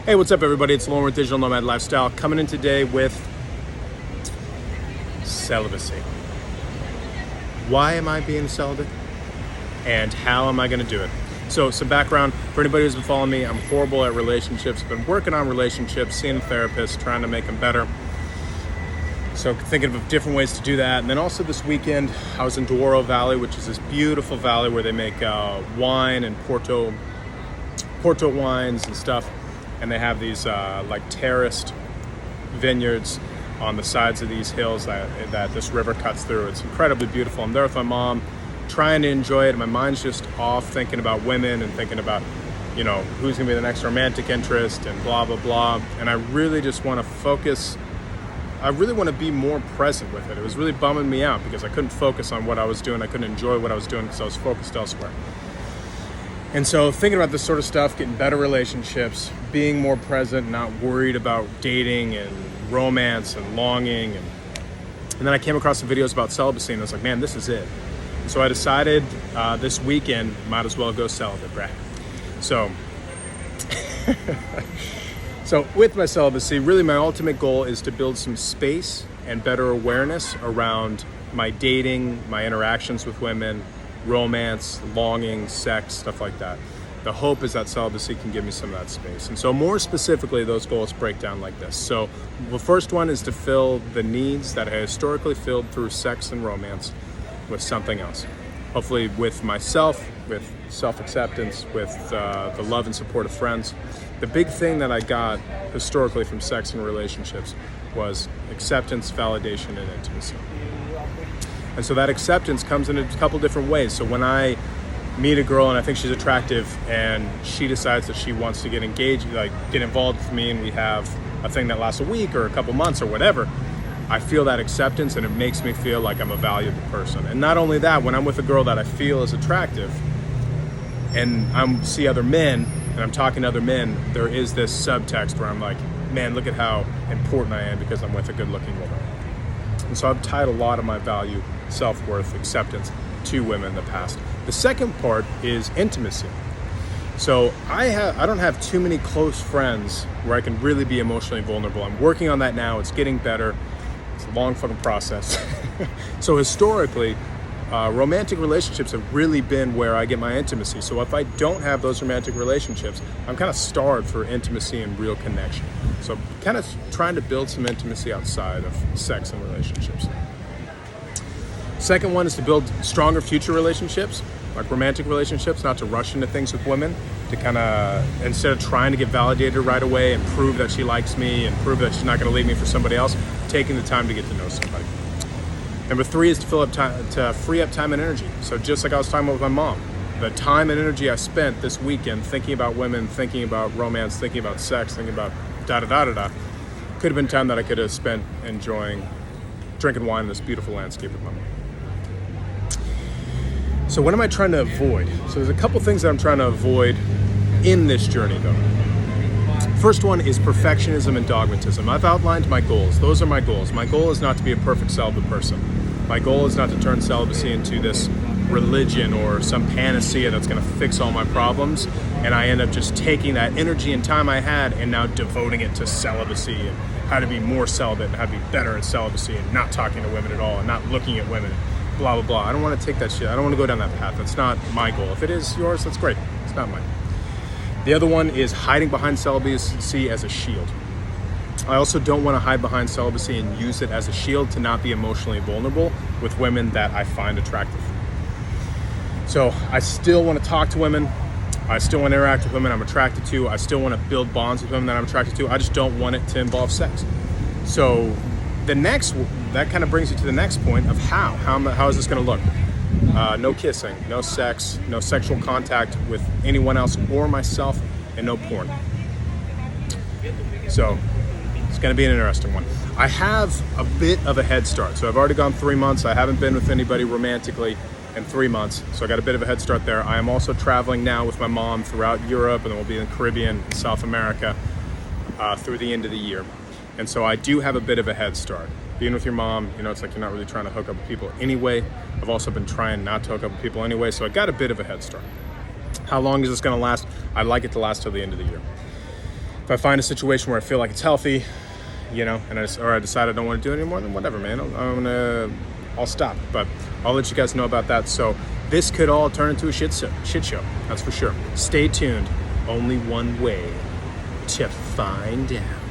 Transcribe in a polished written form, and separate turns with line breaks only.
Hey, what's up everybody? It's Lauren with Digital Nomad Lifestyle coming in today with celibacy. Why am I being celibate? And how am I going to do it? So some background for anybody who's been following me. I'm horrible at relationships. I've been working on relationships, seeing a therapist, trying to make them better. So thinking of different ways to do that. And then also this weekend, I was in Douro Valley, which is this beautiful valley where they make wine and Porto wines and stuff. And they have these like terraced vineyards on the sides of these hills that this river cuts through. It's incredibly beautiful. I'm there with my mom, trying to enjoy it. My mind's just off thinking about women and thinking about, you know, who's gonna be the next romantic interest and blah, blah, blah. And I really just wanna focus. I really wanna be more present with it. It was really bumming me out because I couldn't focus on what I was doing. I couldn't enjoy what I was doing because I was focused elsewhere. And so thinking about this sort of stuff, getting better relationships, being more present, not worried about dating and romance and longing. And then I came across some videos about celibacy and I was like, man, this is it. So I decided this weekend, might as well go celibate, right? So with my celibacy, really my ultimate goal is to build some space and better awareness around my dating, my interactions with women, romance, longing, sex, stuff like that. The hope is that celibacy can give me some of that space. And so more specifically, those goals break down like this. So the first one is to fill the needs that I historically filled through sex and romance with something else. Hopefully with myself, with self-acceptance, with the love and support of friends. The big thing that I got historically from sex and relationships was acceptance, validation, and intimacy. And so that acceptance comes in a couple different ways. So when I meet a girl and I think she's attractive and she decides that she wants to get engaged, like get involved with me, and we have a thing that lasts a week or a couple months or whatever, I feel that acceptance and it makes me feel like I'm a valuable person. And not only that, when I'm with a girl that I feel is attractive and I see other men and I'm talking to other men, there is this subtext where I'm like, man, look at how important I am because I'm with a good looking woman. And so I've tied a lot of my value, self-worth, acceptance to women in the past. The second part is intimacy. So I don't have too many close friends where I can really be emotionally vulnerable. I'm working on that now. It's getting better. It's a long fucking process. So historically, romantic relationships have really been where I get my intimacy. So if I don't have those romantic relationships, I'm kind of starved for intimacy and real connection. So kind of trying to build some intimacy outside of sex and relationships. Second one is to build stronger future relationships, like romantic relationships, not to rush into things with women, to kind of, instead of trying to get validated right away and prove that she likes me and prove that she's not going to leave me for somebody else, taking the time to get to know somebody. Number three is to free up time and energy. So just like I was talking about with my mom, the time and energy I spent this weekend thinking about women, thinking about romance, thinking about sex, thinking about da-da-da-da-da, could have been time that I could have spent enjoying drinking wine in this beautiful landscape with my mom. So what am I trying to avoid? So there's a couple things that I'm trying to avoid in this journey though. First one is perfectionism and dogmatism. I've outlined my goals. Those are my goals. My goal is not to be a perfect celibate person. My goal is not to turn celibacy into this religion or some panacea that's gonna fix all my problems, and I end up just taking that energy and time I had and now devoting it to celibacy and how to be more celibate and how to be better at celibacy and not talking to women at all and not looking at women, blah, blah, blah. I don't wanna take that shit. I don't wanna go down that path. That's not my goal. If it is yours, that's great. It's not mine. The other one is hiding behind celibacy as a shield. I also don't want to hide behind celibacy and use it as a shield to not be emotionally vulnerable with women that I find attractive. So I still want to talk to women. I still want to interact with women I'm attracted to. I still want to build bonds with women that I'm attracted to. I just don't want it to involve sex. So that kind of brings you to the next point of how is this going to look? No kissing, no sex, no sexual contact with anyone else or myself, and no porn. So it's going to be an interesting one. I have a bit of a head start. So I've already gone 3 months. I haven't been with anybody romantically in 3 months. So I got a bit of a head start there. I am also traveling now with my mom throughout Europe, and then we'll be in the Caribbean and South America through the end of the year. And so I do have a bit of a head start. Being with your mom, you know, it's like you're not really trying to hook up with people anyway. I've also been trying not to hook up with people anyway, so I got a bit of a head start. How long is this gonna last? I'd like it to last till the end of the year. If I find a situation where I feel like it's healthy, you know, and I decide I don't want to do it anymore, then whatever, man. I'll stop. But I'll let you guys know about that. So this could all turn into a shit show. That's for sure. Stay tuned. Only one way to find out.